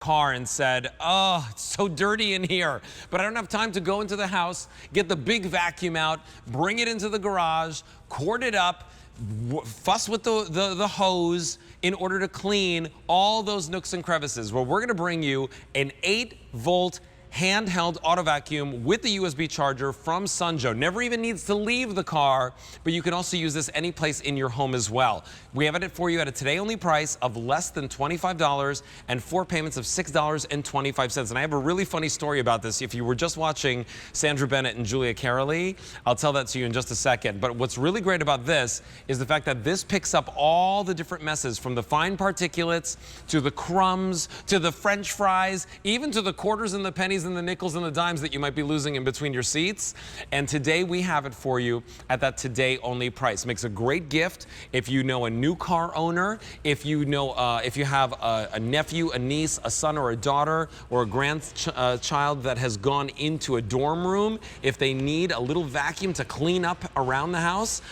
car and said, oh, it's so dirty in here, but I don't have time to go into the house, get the big vacuum out, bring it into the garage, cord it up, fuss with the hose in order to clean all those nooks and crevices. Well, we're going to bring you an 8-volt handheld auto vacuum with the USB charger from Sun Joe. Never even needs to leave the car, but you can also use this any place in your home as well. We have it for you at a today only price of less than $25 and 4 payments of $6.25. And I have a really funny story about this. If you were just watching Sandra Bennett and Julia Carolee, I'll tell that to you in just a second. But what's really great about this is the fact that this picks up all the different messes, from the fine particulates to the crumbs to the French fries, even to the quarters and the pennies and the nickels and the dimes that you might be losing in between your seats. And today we have it for you at that today only price. Makes a great gift if you know a new car owner, if you know if you have a nephew, a niece, a son or a daughter, or a grandchild that has gone into a dorm room. If they need a little vacuum to clean up around the house,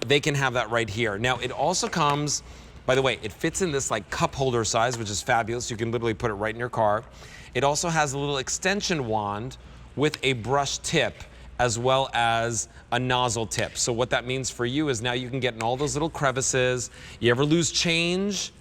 they can have that right here. Now it also comes, by the way, it fits in this like cup holder size, which is fabulous. You can literally put it right in your car. It also has a little extension wand with a brush tip as well as a nozzle tip. So what that means for you is now you can get in all those little crevices. You ever lose change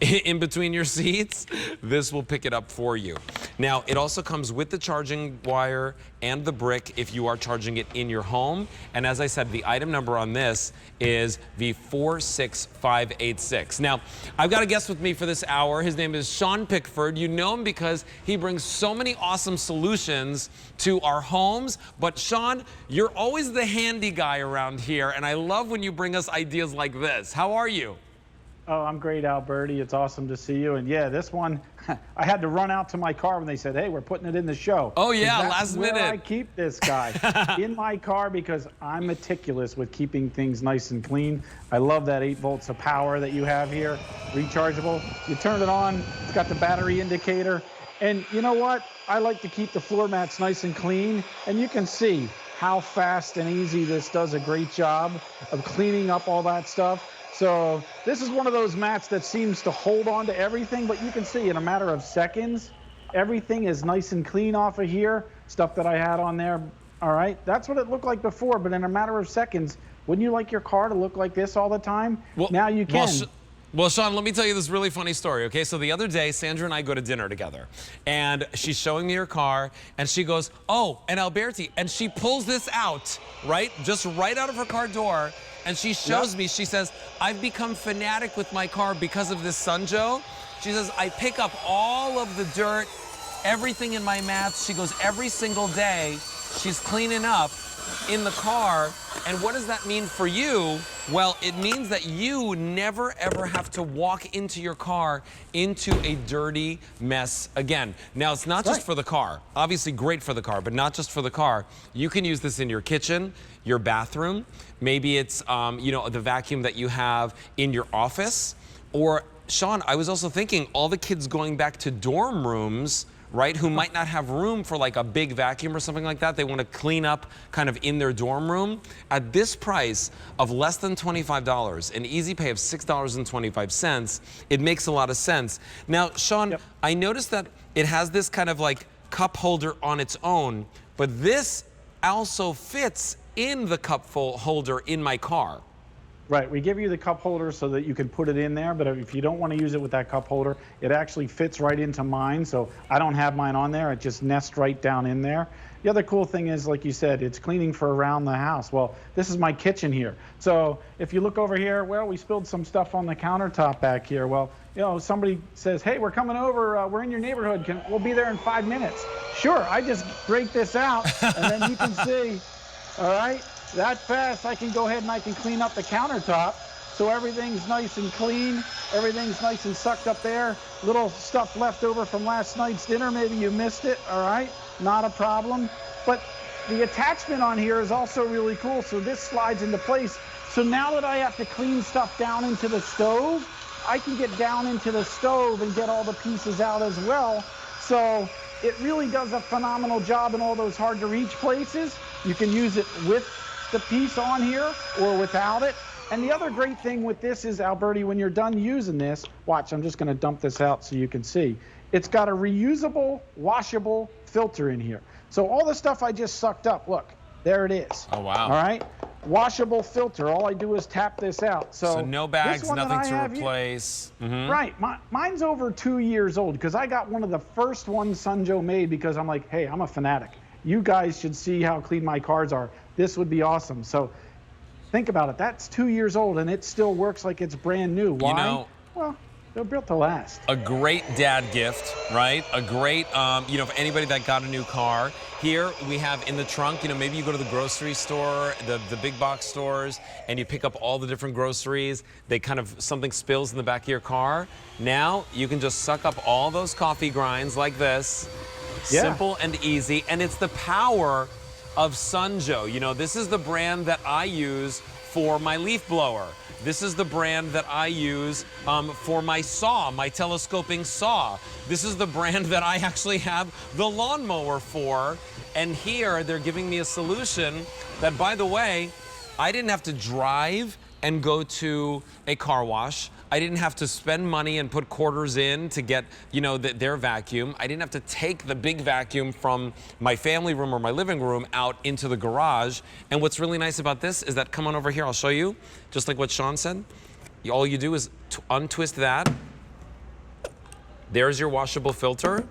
in between your seats? This will pick it up for you. Now, it also comes with the charging wire and the brick if you are charging it in your home. And as I said, the item number on this is the 46586. Now, I've got a guest with me for this hour. His name is Sean Pickford. You know him because he brings so many awesome solutions to our homes. But Sean, you're always the handy guy around here, and I love when you bring us ideas like this. How are you? Oh, I'm great, Alberti. It's awesome to see you. And yeah, this one, I had to run out to my car when they said, hey, we're putting it in the show. Oh yeah, last minute. I keep this guy in my car because I'm meticulous with keeping things nice and clean. I love that 8 volts of power that you have here, rechargeable. You turn it on, it's got the battery indicator. And you know what? I like to keep the floor mats nice and clean. And you can see how fast and easy this does a great job of cleaning up all that stuff. So this is one of those mats that seems to hold on to everything, but you can see in a matter of seconds, everything is nice and clean off of here. Stuff that I had on there, all right? That's what it looked like before, but in a matter of seconds, wouldn't you like your car to look like this all the time? Well, now you can. Well, Sean, let me tell you this really funny story, okay? So the other day, Sandra and I go to dinner together, and she's showing me her car, and she goes, oh, and Alberti, and she pulls this out, right? Just right out of her car door, and she shows me, she says, I've become fanatic with my car because of this Sun Joe. She says, I pick up all of the dirt, everything in my mats. She goes, every single day, she's cleaning up in the car. And what does that mean for you? Well, it means that you never ever have to walk into your car into a dirty mess again. Now, it's not just for the car. Obviously great for the car, but not just for the car. You can use this in your kitchen, your bathroom. Maybe it's you know, the vacuum that you have in your office. Or, Sean, I was also thinking all the kids going back to dorm rooms, right, who might not have room for like a big vacuum or something like that. They want to clean up kind of in their dorm room. At this price of less than $25, an easy pay of $6.25, it makes a lot of sense. Now, Sean, I noticed that it has this kind of like cup holder on its own, but this also fits in the cup holder in my car. Right, we give you the cup holder so that you can put it in there, but if you don't want to use it with that cup holder, it actually fits right into mine, so I don't have mine on there. It just nests right down in there. The other cool thing is, like you said, it's cleaning for around the house. Well, this is my kitchen here. So if you look over here, well, we spilled some stuff on the countertop back here. Well, you know, somebody says, hey, we're coming over, we're in your neighborhood, we'll be there in 5 minutes. Sure, I just break this out, and then you can see, all right? That fast, I can go ahead and I can clean up the countertop so everything's nice and clean, everything's nice and sucked up there. Little stuff left over from last night's dinner, maybe you missed it, all right? Not a problem. But the attachment on here is also really cool, so this slides into place. So now that I have to clean stuff down into the stove, I can get down into the stove and get all the pieces out as well. So it really does a phenomenal job in all those hard to reach places. You can use it with the piece on here or without it. And the other great thing with this is, Alberti, when you're done using this, watch, I'm just going to dump this out so you can see, It's got a reusable, washable filter in here. So all the stuff I just sucked up, look, there it is. Oh, wow. All right? Washable filter. All I do is tap this out. So no bags, nothing to replace. Right. Mine's over 2 years old because I got one of the first ones Sun Joe made because I'm like, hey, I'm a fanatic. You guys should see how clean my cars are. This would be awesome. So think about it. That's 2 years old and it still works like it's brand new. Why? You know, well, they're built to last. A great dad gift, right? A great, you know, for anybody that got a new car. Here we have in the trunk, you know, maybe you go to the grocery store, the big box stores, and you pick up all the different groceries. They kind of, something spills in the back of your car. Now you can just suck up all those coffee grinds like this. Yeah. Simple and easy. And it's the power of Sun Joe. You know, this is the brand that I use for my leaf blower. This is the brand that I use for my saw, my telescoping saw. This is the brand that I actually have the lawnmower for. And here they're giving me a solution that, by the way, I didn't have to drive and go to a car wash. I didn't have to spend money and put quarters in to get, you know, their vacuum. I didn't have to take the big vacuum from my family room or my living room out into the garage. And what's really nice about this is that, come on over here, I'll show you, just like what Sean said. All you do is untwist that. There's your washable filter,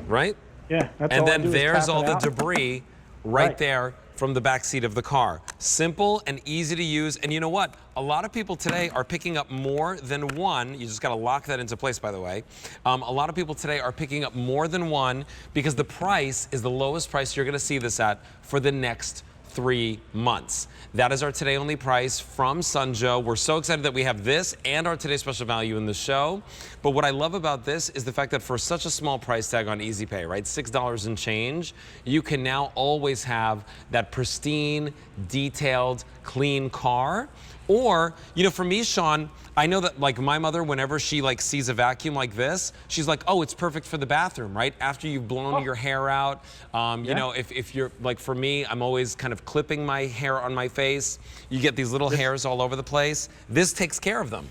right? Yeah, that's and all I then do is there's tap all it the out. debris right there from the back seat of the car. Simple and easy to use. And you know what? A lot of people today are picking up more than one. You just got to lock that into place, by the way. A lot of people today are picking up more than one because the price is the lowest price you're going to see this at for the next 3 months. That is our today only price from Sun Joe. We're so excited that we have this and our today special value in the show. But what I love about this is the fact that for such a small price tag on Easy Pay, right, $6 and change, you can now always have that pristine, detailed, clean car. Or, you know, for me, Sean, I know that, like, my mother, whenever she, like, sees a vacuum like this, she's like, oh, it's perfect for the bathroom, right? After you've blown your hair out. You know, if you're, like, for me, I'm always kind of clipping my hair on my face. You get these little hairs all over the place. This takes care of them.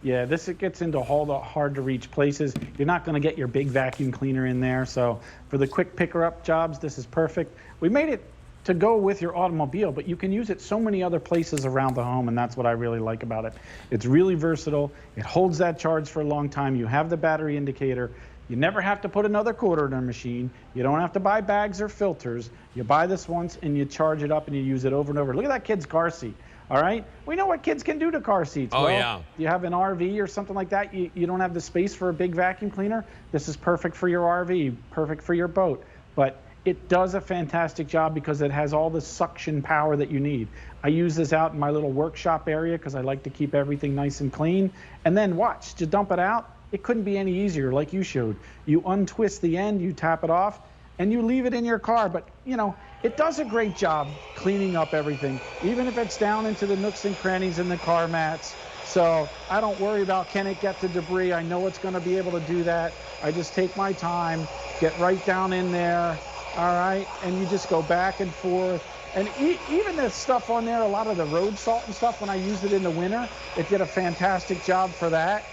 Yeah, this it gets into all the hard to reach places. You're not going to get your big vacuum cleaner in there. So for the quick picker up jobs, this is perfect. We made it to go with your automobile, but you can use it so many other places around the home, and that's what I really like about it. It's really versatile. It holds that charge for a long time. You have the battery indicator. You never have to put another quarter in a machine. You don't have to buy bags or filters. You buy this once and you charge it up and you use it over and over. Look at that kid's car seat. All right, we know what kids can do to car seats. Oh, well, yeah. if you have an RV or something like that, you don't have the space for a big vacuum cleaner. This is perfect for your RV, perfect for your boat. But it does a fantastic job because it has all the suction power that you need. I use this out in my little workshop area because I like to keep everything nice and clean. And then watch, to dump it out, it couldn't be any easier like you showed. You untwist the end, you tap it off, and you leave it in your car. But, you know, it does a great job cleaning up everything, even if it's down into the nooks and crannies in the car mats. So I don't worry about, can it get to debris? I know it's going to be able to do that. I just take my time, get right down in there. All right, and you just go back and forth. And even the stuff on there, a lot of the road salt and stuff, when I used it in the winter, it did a fantastic job for that.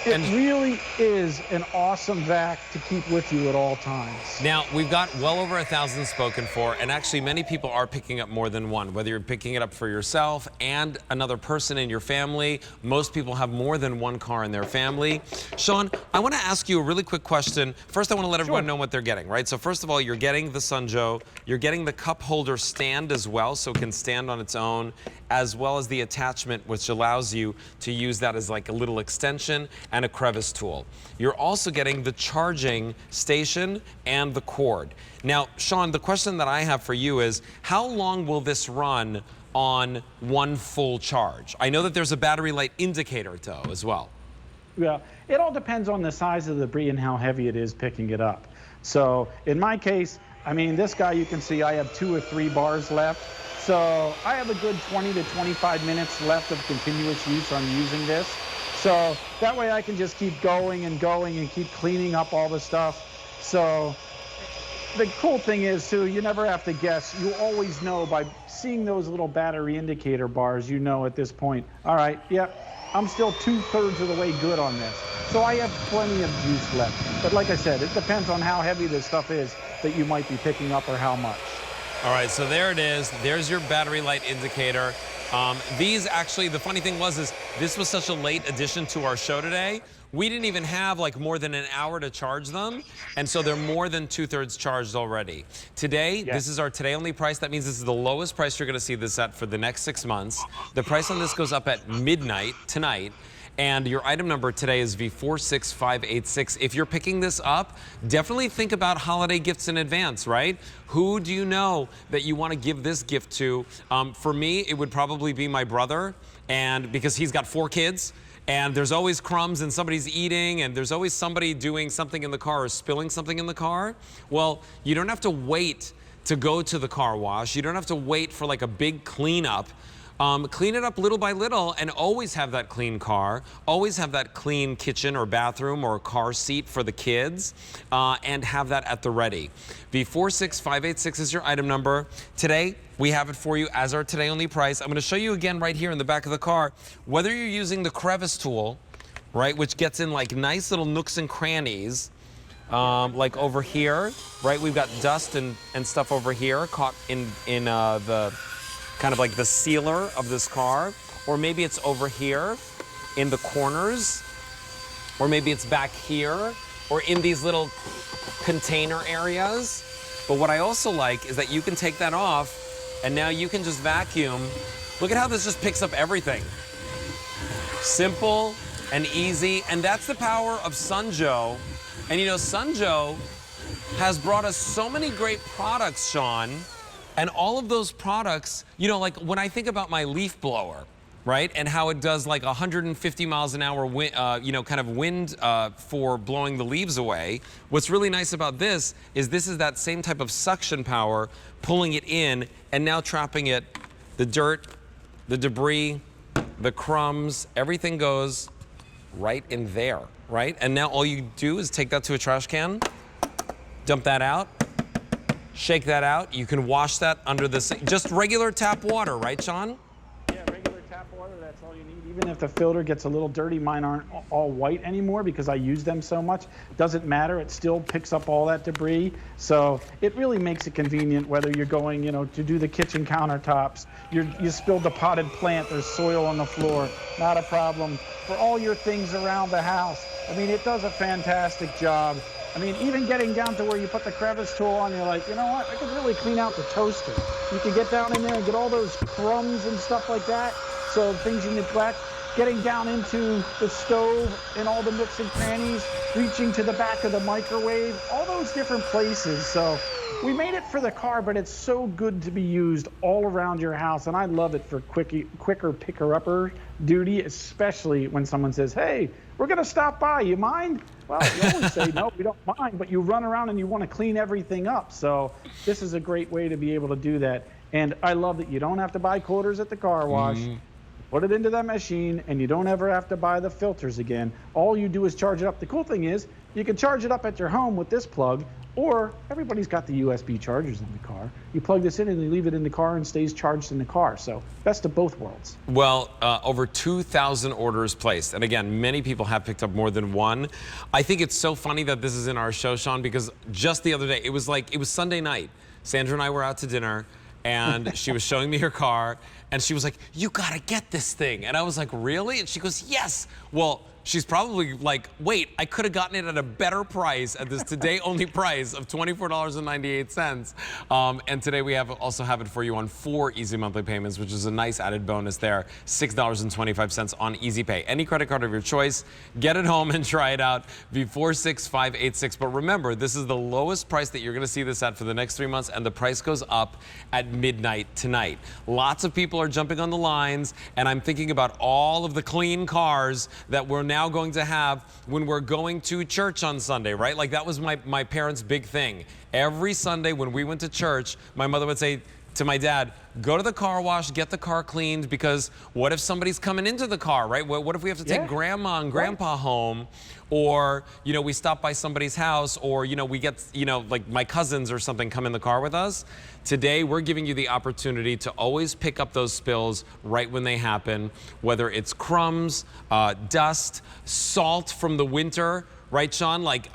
It really is an awesome vac to keep with you at all times. Now, we've got well over 1,000 spoken for, and actually many people are picking up more than one, whether you're picking it up for yourself and another person in your family. Most people have more than one car in their family. Sean, I want to ask you a really quick question. First, I want to let everyone know what they're getting, right? So first of all, you're getting the Sun Joe. You're getting the cup holder stand as well, so it can stand on its own, as well as the attachment, which allows you to use that as like a little extension and a crevice tool. You're also getting the charging station and the cord. Now, Sean, the question that I have for you is, how long will this run on one full charge? I know that there's a battery light indicator, though, as well. Yeah, it all depends on the size of the debris and how heavy it is picking it up. So in my case, I mean, this guy, you can see I have 2 or 3 bars left. So I have a good 20 to 25 minutes left of continuous use on using this. So that way I can just keep going and going and keep cleaning up all the stuff. So the cool thing is, too, you never have to guess. You always know by seeing those little battery indicator bars, you know at this point, all right, yep, I'm still 2/3 of the way good on this. So I have plenty of juice left. But like I said, it depends on how heavy this stuff is that you might be picking up or how much. All right, so there it is. There's your battery light indicator. These actually, the funny thing is this was such a late addition to our show today. We didn't even have like more than an hour to charge them, and so they're more than 2/3 charged already. Today, this is our today only price. That means this is the lowest price you're gonna see this at for the next 6 months. The price on this goes up at midnight tonight. And your item number today is V46586. If you're picking this up, definitely think about holiday gifts in advance, right? Who do you know that you want to give this gift to? For me, it would probably be my brother, and because he's got 4 kids, and there's always crumbs and somebody's eating, and there's always somebody doing something in the car or spilling something in the car. Well, you don't have to wait to go to the car wash. You don't have to wait for like a big cleanup. Clean it up little by little and always have that clean car, always have that clean kitchen or bathroom or car seat for the kids, and have that at the ready. V46586 is your item number. Today, we have it for you as our today only price. I'm gonna show you again right here in the back of the car, whether you're using the crevice tool, right, which gets in like nice little nooks and crannies, like over here, right? We've got dust and stuff over here caught in the kind of like the sealer of this car, or maybe it's over here in the corners, or maybe it's back here, or in these little container areas. But what I also like is that you can take that off, and now you can just vacuum. Look at how this just picks up everything. Simple and easy, and that's the power of Sun Joe. And you know, Sun Joe has brought us so many great products, Sean. And all of those products, you know, like when I think about my leaf blower, right, and how it does like 150 miles an hour, you know, kind of wind for blowing the leaves away. What's really nice about this is that same type of suction power, pulling it in and now trapping it, the dirt, the debris, the crumbs, everything goes right in there, right? And now all you do is take that to a trash can, dump that out, shake that out. You can wash that under the sink. Just regular tap water, right, Sean? Yeah, regular tap water, that's all you need. Even if the filter gets a little dirty, mine aren't all white anymore because I use them so much. Doesn't matter, it still picks up all that debris. So it really makes it convenient whether you're going, you know, to do the kitchen countertops, you spilled a potted plant, there's soil on the floor, not a problem. For all your things around the house, I mean, it does a fantastic job. I mean, even getting down to where you put the crevice tool on, you're like, you know what, I could really clean out the toaster. You can get down in there and get all those crumbs and stuff like that. So things you neglect, getting down into the stove and all the nooks and crannies, reaching to the back of the microwave, all those different places. So we made it for the car, but it's so good to be used all around your house. And I love it for quicker picker-upper duty, especially when someone says, hey, we're going to stop by. You mind? Well, you always say, no, we don't mind, but you run around and you want to clean everything up. So this is a great way to be able to do that. And I love that you don't have to buy quarters at the car wash. Put it into that machine, and you don't ever have to buy the filters again. All you do is charge it up. The cool thing is you can charge it up at your home with this plug, or everybody's got the USB chargers in the car. You plug this in and you leave it in the car and stays charged in the car. So best of both worlds. Well, over 2,000 orders placed. And again, many people have picked up more than one. I think it's so funny that this is in our show, Sean, because just the other day, it was Sunday night. Sandra and I were out to dinner, and she was showing me her car, and she was like, you gotta get this thing. And I was like, really? And she goes, yes. Well, she's probably like, wait, I could have gotten it at a better price at this today only price of $24.98. And today we also have it for you on 4 easy monthly payments, which is a nice added bonus there. $6.25 on Easy Pay. Any credit card of your choice, get it home and try it out. V46586. But remember, this is the lowest price that you're gonna see this at for the next 3 months, and the price goes up at midnight tonight. Lots of people are jumping on the lines, and I'm thinking about all of the clean cars that we're now going to have when we're going to church on Sunday, right? Like that was my parents' big thing. Every Sunday when we went to church, my mother would say, to my dad, go to the car wash, get the car cleaned, because what if somebody's coming into the car, right? What if we have to take grandma and grandpa home, or, you know, we stop by somebody's house, or, you know, we get, you know, like my cousins or something come in the car with us. Today, we're giving you the opportunity to always pick up those spills right when they happen, whether it's crumbs, dust, salt from the winter, right, Sean? Like,